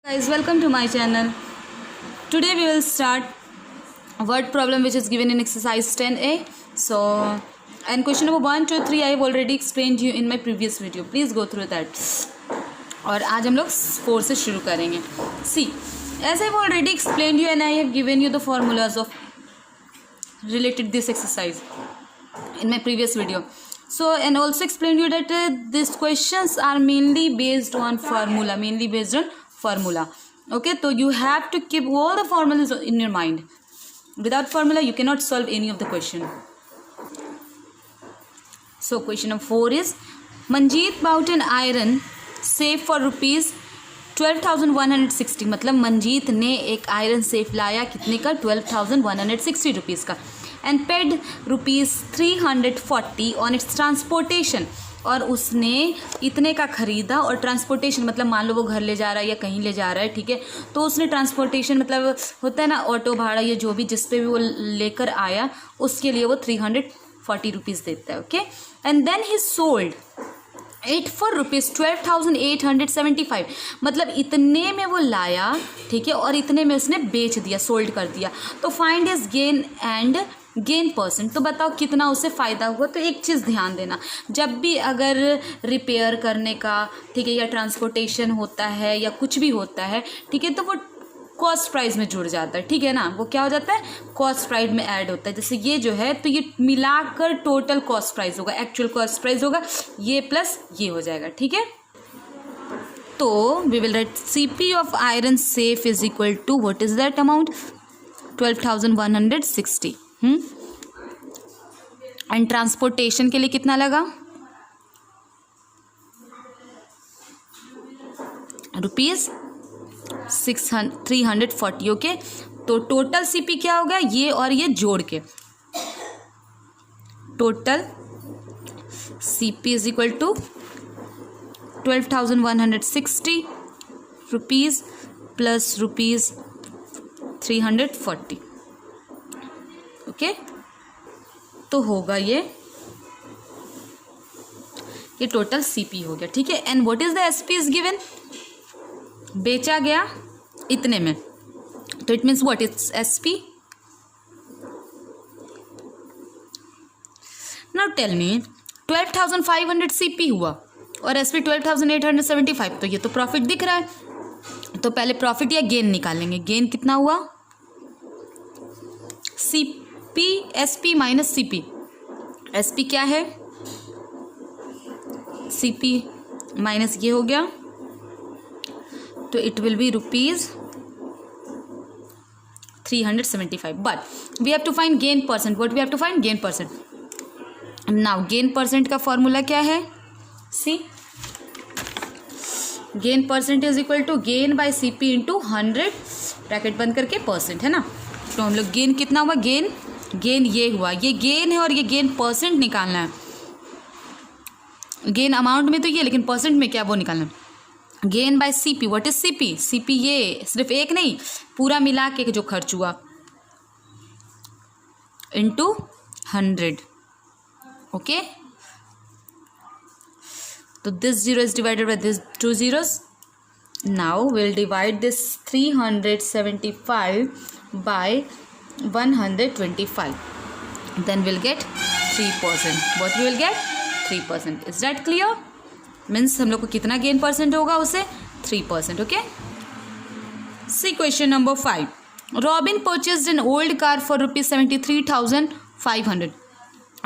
Guys, welcome to my channel. Today we will start word problem which is given in exercise 10a. So, and question number 1, 2, 3 I have already explained you in my previous video. Please go through that. और आज हम लोग 4 से शुरू करेंगे. See, as I have already explained you and I have given you the formulas of related this exercise in my previous video. So, and also explained you that these questions are mainly based on formula. Okay, so you have to keep all the formulas in your mind. Without formula you cannot solve any of the question. So question number 4 is Manjeet bought an iron safe for rupees 12,160. मतलब मंजीत ने एक iron safe लाया कितने का 12,160 rupees का and paid rupees 340 on its transportation. और उसने इतने का ख़रीदा और ट्रांसपोर्टेशन मतलब मान लो वो घर ले जा रहा है या कहीं ले जा रहा है, ठीक है, तो उसने ट्रांसपोर्टेशन मतलब होता है ना ऑटो भाड़ा या जो भी जिस पे भी वो लेकर आया उसके लिए वो 340 रुपीज़ देता है. Okay, and then he sold it for rupees 12,875. मतलब इतने में वो लाया, ठीक है, और इतने में उसने बेच दिया, सोल्ड कर दिया. तो find his gain and gain percent. तो बताओ कितना उसे फ़ायदा हुआ. तो एक चीज़ ध्यान देना, जब भी अगर रिपेयर करने का, ठीक है, या ट्रांसपोर्टेशन होता है या कुछ भी होता है, ठीक है, तो वो कॉस्ट प्राइस में जुड़ जाता है, ठीक है ना, वो क्या हो जाता है कॉस्ट प्राइस में ऐड होता है. जैसे ये जो है तो ये मिलाकर टोटल कॉस्ट प्राइस होगा, एक्चुअल कॉस्ट प्राइस होगा, ये प्लस ये हो जाएगा, ठीक है. तो we will write CP of iron safe is equal to what is that amount 12,160. And transportation के लिए कितना लगा रुपीज़ 340. ओके, तो टोटल CP क्या होगा, ये और ये जोड़ के total CP is equal to 12,160 rupees plus rupees 340. Okay, तो होगा ये टोटल CP हो गया, ठीक है. And what is the SP is given, बेचा गया इतने में, तो it means what is SP. Now tell me 12,500 CP हुआ और SP 12,875. तो ये तो प्रॉफिट दिख रहा है, तो पहले प्रॉफिट या गेन निकालेंगे. गेन कितना हुआ CP SP minus CP. SP क्या है CP माइनस ये हो गया, तो it will be rupees 375. But we have to find gain percent. What we have to find gain percent. Now gain percent का फॉर्मूला क्या है, see gain percent is equal to gain by CP into 100 bracket बंद करके percent, है ना. तो हम लोग गेन कितना हुआ, गेन ये हुआ, ये गेन है और ये गेन परसेंट निकालना है. गेन अमाउंट में तो ये, लेकिन परसेंट में क्या वो निकालना है. Gain by CP. What is CP ये सिर्फ एक नहीं, पूरा मिला के जो खर्च हुआ इंटू 100. ओके, तो this 0 is divided by this 2 zeros. Now will divide this 375 by 125. Then we'll get 3%. What we will get 3%. Is that clear? Means हम लोग को कितना गेन परसेंट होगा उसे 3%. Okay. See question number 5. Robin purchased an old car for rupees 73,500.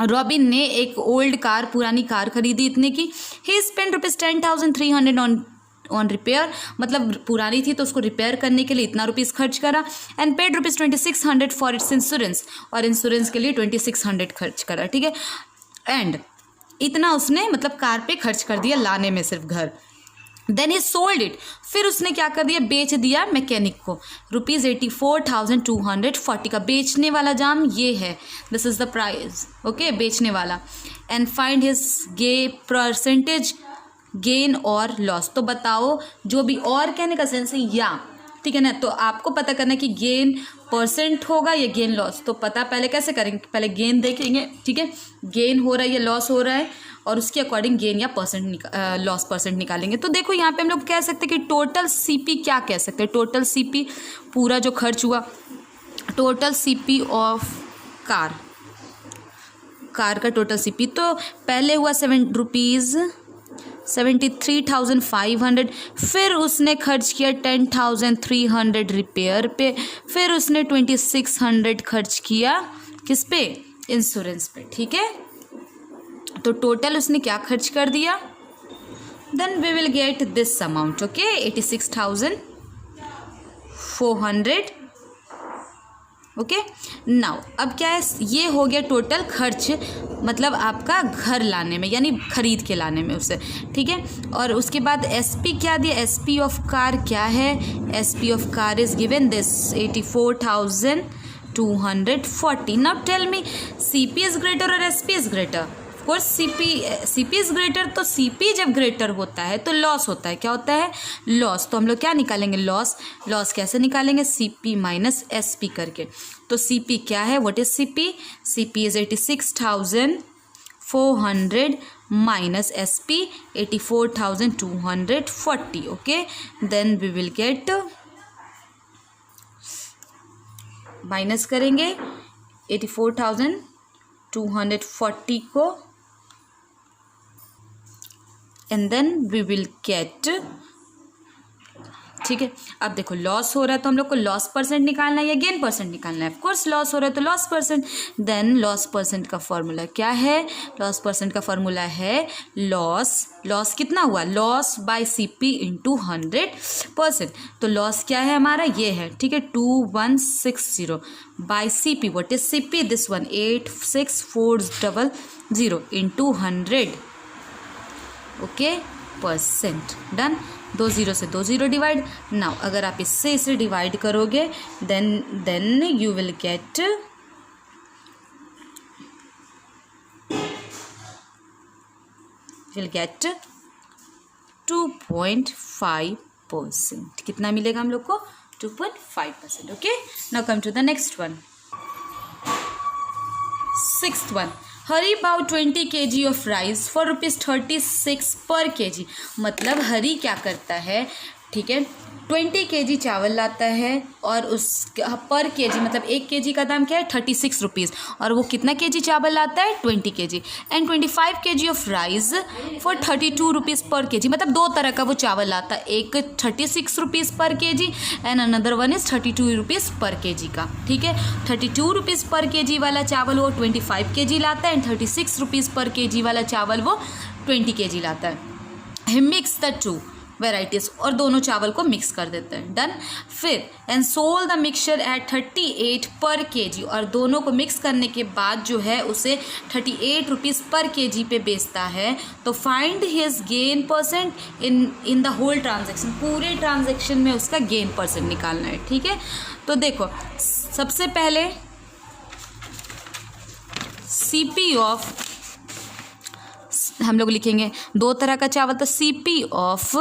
Robin ने एक old car, पुरानी car खरीदी इतने की. ही स्पेंड रुपीज़ 10,300 ऑन रिपेयर. मतलब पुरानी थी तो उसको रिपेयर करने के लिए इतना रुपीज़ खर्च करा. And paid rupees 2,600 for its insurance. और इंश्योरेंस के लिए 2,600 खर्च करा, ठीक है. एंड इतना उसने मतलब कार पे खर्च कर दिया लाने में सिर्फ घर. Then he sold it. फिर उसने क्या कर दिया, बेच दिया मैकेनिक को रुपीज़ 84,240 का. बेचने वाला जाम ये है, this is the price. Okay, बेचने वाला. And find his percentage gain और लॉस. तो बताओ जो भी, और कहने का सेंस है या, ठीक है ना. तो आपको पता करना कि गेन परसेंट होगा या गेन लॉस. तो पता पहले कैसे करेंगे, पहले गेन देखेंगे, ठीक है, गेन हो रहा है या लॉस हो रहा है, और उसके अकॉर्डिंग गेन या लॉस परसेंट निकालेंगे। तो देखो यहाँ पे हम लोग कह सकते हैं कि टोटल सीपी क्या कह सकते हैं, टोटल सीपी पूरा जो खर्च हुआ, टोटल सीपी ऑफ कार का टोटल सीपी। तो पहले हुआ ₹73,500, फिर उसने खर्च किया 10,300 रिपेयर पे, फिर उसने 2,600 खर्च किया किस पे, इंश्योरेंस पे, ठीक है। तो टोटल उसने क्या खर्च कर दिया, then we will get this amount, okay, 86,400, okay. Now अब क्या है, ये हो गया टोटल खर्च, मतलब आपका घर लाने में यानी खरीद के लाने में उसे, ठीक है। और उसके बाद एसपी क्या दिया, एसपी ऑफ कार क्या है, SP of car is given this 84,240। Now tell me CP is greater और SP is greater, course CP is greater. तो सीपी जब ग्रेटर होता है तो लॉस होता है, क्या होता है, लॉस। तो हम लोग क्या निकालेंगे, लॉस कैसे निकालेंगे, सीपी माइनस एसपी करके। तो सीपी क्या है, what is CP is 86,400 minus SP 84,240, okay. Then we will get, minus करेंगे 84,240 को, and then we will get, ठीक है। अब देखो लॉस हो रहा है तो हम लोग को लॉस परसेंट निकालना है या गेन परसेंट निकालना है, ऑफ कोर्स लॉस हो रहा है तो loss percent. Then loss percent का फॉर्मूला क्या है, लॉस परसेंट का फॉर्मूला है लॉस कितना हुआ, लॉस बाय सीपी इंटू 100%। तो लॉस क्या है हमारा, ये है, ठीक है, 2160 bye CP, what is CP, this one 86400 into 100, okay, percent. Done, 2 0 से 2 0 डिवाइड। नाउ अगर आप इससे इसे डिवाइड करोगे देन यू विल गेट 2.5%। कितना मिलेगा हम लोग को, 2.5%, okay. Now come to the next one, 6th one, Hari bought 20 kg of rice for ₹36 पर kg। मतलब हरी क्या करता है, ठीक है, 20 kg चावल लाता है और उस पर kg मतलब 1 kg का दाम क्या है, 36 रुपीज़, और वो कितना kg चावल लाता है, 20 kg, and 25 kg of rice for 32 rupees पर kg। मतलब 2 तरह का वो चावल लाता है, एक 36 रुपीज़ पर kg and another one is 32 rupees पर kg का, ठीक है। 32 रुपीज़ पर kg वाला चावल वो 25 kg लाता है एंड 36 रुपीज़ पर kg वाला चावल वो 20 kg लाता है। ही मिक्स द टू वेराइटीज़, और दोनों चावल को मिक्स कर देते हैं। डन, फिर and sold the mixture at 38 पर kg, और दोनों को मिक्स करने के बाद जो है उसे 38 रुपीज़ पर kg पे बेचता है। तो find his gain percent in the whole transaction, पूरे ट्रांजेक्शन में उसका गेन परसेंट निकालना है, ठीक है। तो देखो सबसे पहले सीपी ऑफ, हम लोग लिखेंगे 2 तरह का चावल, तो सीपी ऑफ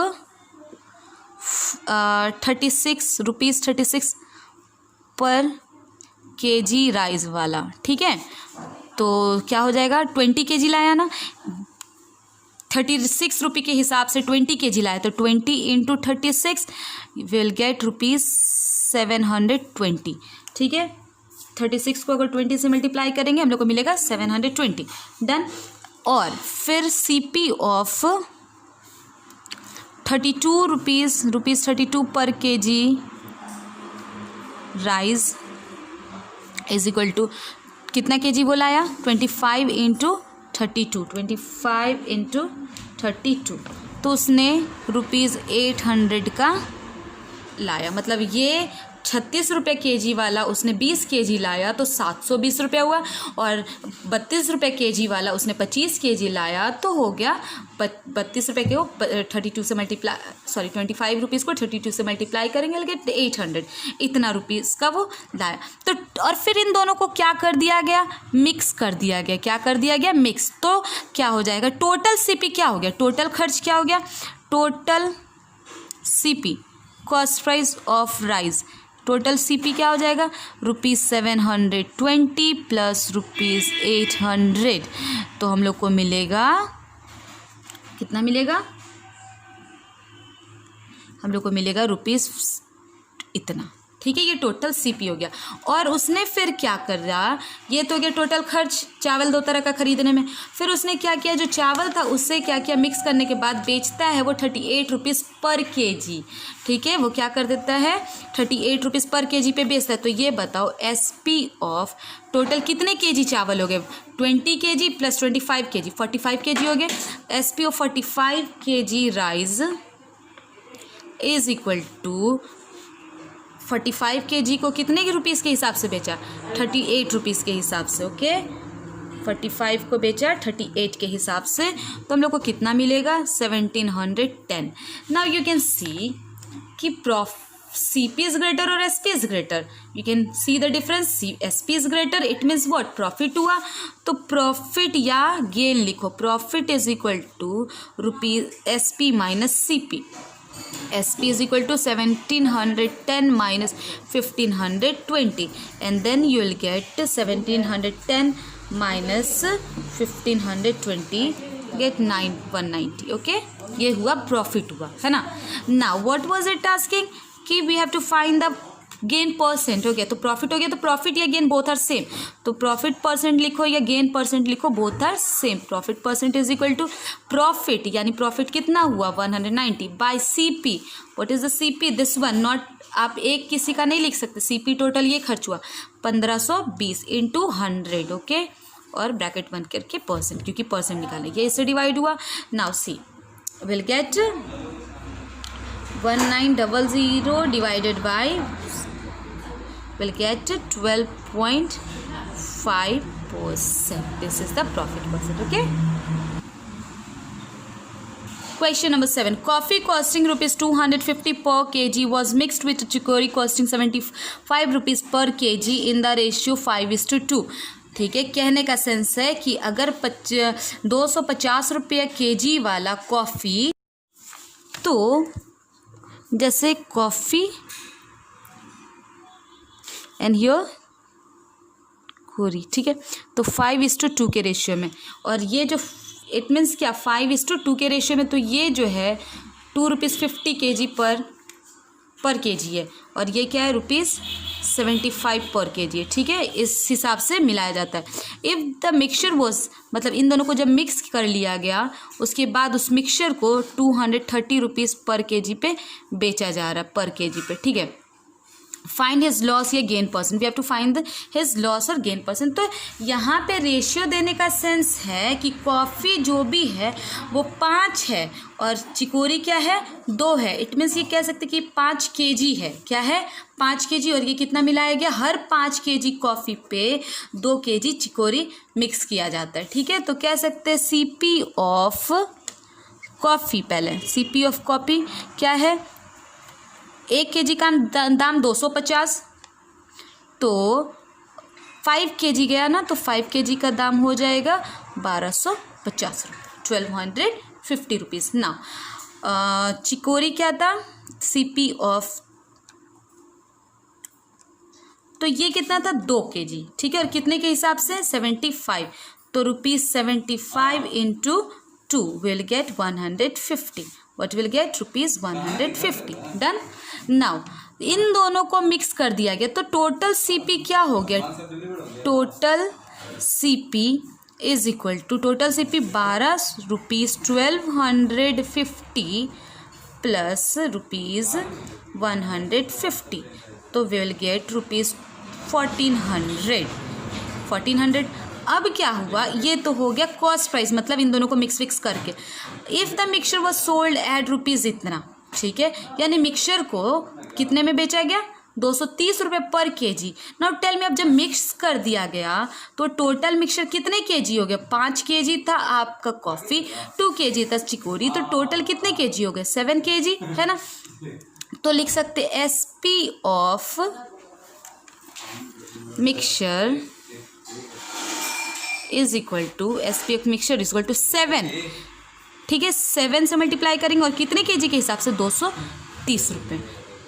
36 रुपीज़ 36 पर kg राइस वाला, ठीक है। तो क्या हो जाएगा, 20 kg लाया ना, 36 रुपये के हिसाब से 20 kg लाया, तो 20 इंटू 36 विल गेट ₹720, ठीक है। 36 को अगर 20 से मल्टीप्लाई करेंगे हम लोग को मिलेगा 720। डन, और फिर सीपी ऑफ 32 रुपीज़ 32 पर kg rice is equal to कितना kg बोला आया, 25 इंटू 32, तो उसने ₹800 का लाया। मतलब ये 36 रुपये kg वाला उसने 20 kg लाया तो 720 रुपये हुआ, और 32 रुपये kg वाला उसने 25 kg लाया तो हो गया 32 रुपये के, वो 32 से मल्टीप्लाई 25 रुपीज़ को 32 से मल्टीप्लाई करेंगे लगे 800, इतना रुपीज़ का वो लाया। तो और फिर इन दोनों को क्या कर दिया गया, मिक्स कर दिया गया। क्या कर दिया गया, मिक्स। तो क्या हो जाएगा, टोटल सीपी क्या हो गया, टोटल खर्च क्या हो गया, total CP cost price of rice, total CP क्या हो जाएगा, ₹720 प्लस ₹800, तो हम लोग को मिलेगा कितना मिलेगा, हम लोग को मिलेगा रुपीज़ इतना। ठीक है, ये टोटल सीपी हो गया। और उसने फिर क्या कर रहा, ये तो हो गया टोटल खर्च चावल 2 तरह का खरीदने में। फिर उसने क्या किया, जो चावल था उससे क्या किया, मिक्स करने के बाद बेचता है वो 38 रुपीज़ पर केजी। ठीक है, वो क्या कर देता है, 38 रुपीज़ पर केजी पे बेचता है। तो ये बताओ एसपी ऑफ टोटल कितने केजी चावल हो गए, 20 केजी प्लस 25 केजी, 45 केजी हो गए। SP of 45 KG rice is equal to 45 KG को कितने के रुपीज़ के हिसाब से बेचा, 38 रुपीज़ के हिसाब से। ओके, 45 को बेचा 38 के हिसाब से, तो हम लोग को कितना मिलेगा, 1710। नाउ यू कैन सी कि CP इज ग्रेटर और SP is greater. You can see the difference, SP is greater, it means what, profit हुआ। तो प्रॉफिट या गेन लिखो, profit is equal to SP minus CP। SP is equal to 1710 minus 1520, and then you will get 1710 minus 1520 get 190. Okay, ये हुआ profit हुआ, है ना। Now what was it asking कि we have to find the gain percent. हो गया तो profit हो गया, तो प्रॉफिट या गेन बोथ आर सेम, तो प्रॉफिट परसेंट लिखो या गेन परसेंट लिखो, both are same. Profit percent is equal to profit, यानी प्रॉफिट कितना हुआ 190 by CP। What is the CP, this one, not, आप एक किसी का नहीं लिख सकते। CP टोटल ये खर्च हुआ 1520 इंटू 100। ओके, और ब्रैकेट बंद करके परसेंट, क्योंकि परसेंट निकालें, ये इससे डिवाइड हुआ। Now see will get 1900 divided by, will get 12.5%. This is the profit percent. Okay. Question number 7. Coffee costing rupees 250 per kg was mixed with chicory costing 75 rupees per kg in the ratio 5:2. ठीक है, कहने का sense है कि अगर 250 रुपये KG वाला coffee, तो जैसे कॉफ़ी एंड हियर खोरी, ठीक है, तो 5:2 के रेशियो में, और ये जो इट मीन्स क्या 5:2 के रेशियो में, तो ये जो है 2 रुपीज़ 50 केजी पर केजी है, और ये क्या है ₹75 पर केजी है। ठीक है, इस हिसाब से मिलाया जाता है। इफ़ द मिक्सचर वॉज, मतलब इन दोनों को जब मिक्स कर लिया गया, उसके बाद उस मिक्सचर को 230 रुपीज़ पर केजी पे बेचा जा रहा है, पर केजी पे। ठीक है, फाइंड हिज लॉस या gain percent, we have to find his loss और गेन परसेंट। तो यहाँ पे रेशियो देने का सेंस है कि कॉफ़ी जो भी है वो 5 है और चिकोरी क्या है 2 है। इट मीन्स ये कह सकते कि 5 केजी है, क्या है 5 केजी, और ये कितना मिलाया गया, हर 5 केजी कॉफ़ी पे 2 केजी चिकोरी मिक्स किया जाता है। ठीक है, तो कह सकते हैं CP ऑफ कॉफ़ी, पहले CP ऑफ कॉफ़ी क्या है, 1 केजी का दाम 250, तो 5 केजी गया ना, तो 5 केजी का दाम हो जाएगा 1250 रुपये, 1250 रुपीज़। ना चिकोरी क्या था, CP ऑफ, तो ये कितना था 2 केजी। ठीक है, और कितने के हिसाब से 75, तो ₹75 into 2 will get 150। What will get ₹150. Done. Now in दोनों को मिक्स कर दिया गया, तो टोटल CP क्या हो गया, total CP is equal to, total CP 12 rupees 1250 plus ₹150, तो विल गेट ₹1400। अब क्या हुआ, ये तो हो गया कॉस्ट प्राइस, मतलब इन दोनों को मिक्स करके। If the mixture was sold at rupees इतना, ठीक है, यानी मिक्सचर को कितने में बेचा गया, 230 रुपये पर केजी। नाउ टेल मी, अब जब मिक्स कर दिया गया तो टोटल मिक्सचर कितने केजी हो गया, 5 केजी था आपका कॉफ़ी, 2 केजी था चिकोरी, तो टोटल कितने केजी हो गए, 7 केजी, है ना। तो लिख सकते SP of mixture is equal to SP of mixture is equal to 7। ठीक है, 7 से मल्टीप्लाई करेंगे और कितने केजी के हिसाब से 230 रुपये।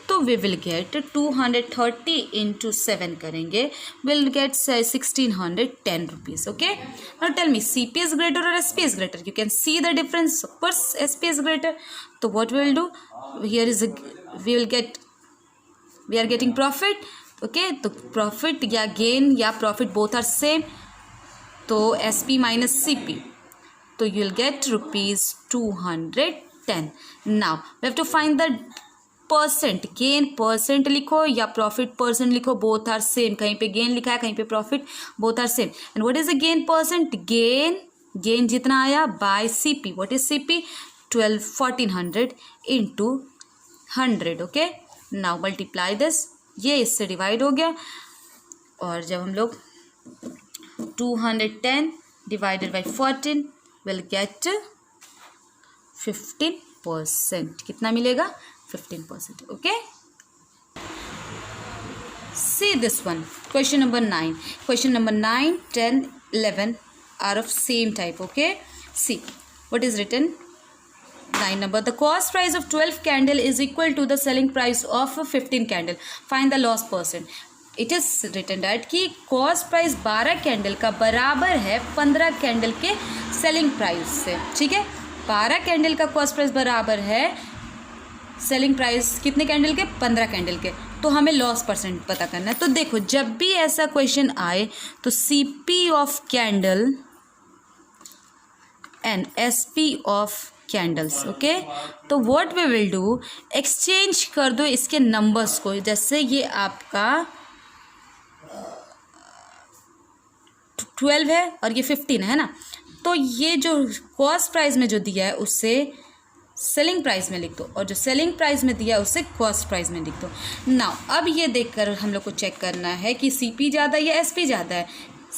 तो तो वी विल गेट 230 इंटू 7 करेंगे, will get 1610 rupees. Okay, now tell me CP is greater और SP is greater. You can see the difference. Of course SP is greater. तो what we will do here is we are getting profit. Okay, तो profit या gain या profit both are same. तो SP minus CP, तो you will get ₹210. Now we have to find the percent. Gain percent लिखो या profit percent लिखो, both are same. कहीं पे गेन लिखा है, कहीं पे profit, both are same. And what is the gain percent? Gain जितना आया by CP. What is CP? 1400 into 100. Okay, now multiply this. ये इससे डिवाइड हो गया, और जब हम लोग 210 डिवाइडेड बाई 14 विल गेट 15%. कितना मिलेगा? 15%. Okay, see this one. Question number 9. Question number 9, 10, 11 are of same type. Okay, see what is written. 9 number, the cost price of 12 candle is equal to the selling price of 15 candle. Find the loss percent. It is written that कि cost price 12 candle का बराबर है 15 candle के selling price से. ठीक है, 12 candle का cost price बराबर है सेलिंग प्राइस कितने कैंडल के? 15 कैंडल के. तो हमें लॉस परसेंट पता करना है. तो देखो, जब भी ऐसा क्वेश्चन आए तो CP of candle and SP of candles. Okay, तो what we will do, exchange कर दो इसके नंबर्स को. जैसे ये आपका 12 है और ये 15 है ना, तो ये जो कॉस्ट प्राइस में जो दिया है उससे सेलिंग प्राइस में लिख दो, और जो सेलिंग प्राइस में दिया है उससे कॉस्ट प्राइस में लिख दो. नाउ अब ये देखकर हम लोग को चेक करना है कि CP ज़्यादा है या SP ज़्यादा है.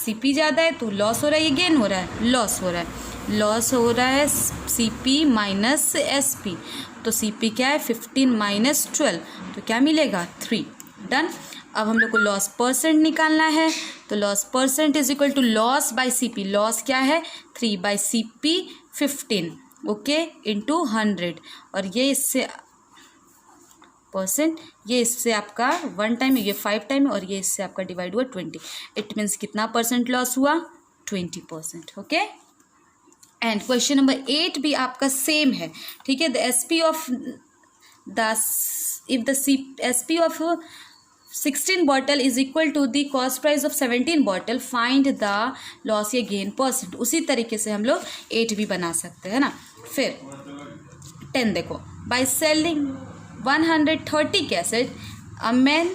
CP ज़्यादा है तो लॉस हो रहा है, ये गेन हो रहा है? लॉस हो रहा है. लॉस हो रहा है CP माइनस SP. तो CP क्या है? 15 माइनस 12, तो क्या मिलेगा? 3. डन. अब हम लोग को लॉस परसेंट निकालना है. तो loss percent is equal to loss by CP. Loss क्या है? 3 बाई CP 15. Okay, into 100. और ये इससे परसेंट, ये इससे आपका 1 टाइम, ये 5 टाइम, और ये इससे आपका डिवाइड हुआ 20. इट मीन्स कितना परसेंट लॉस हुआ? 20%. ओके, एंड क्वेश्चन नंबर 8 भी आपका सेम है. ठीक है, the SP of the if the SP of 16 bottle is equal to the cost price of 17 bottle, find the loss या गेन परसेंट. उसी तरीके से हम लोग 8 भी बना सकते हैं ना. फिर 10 देखो, by selling 130 cassette, a man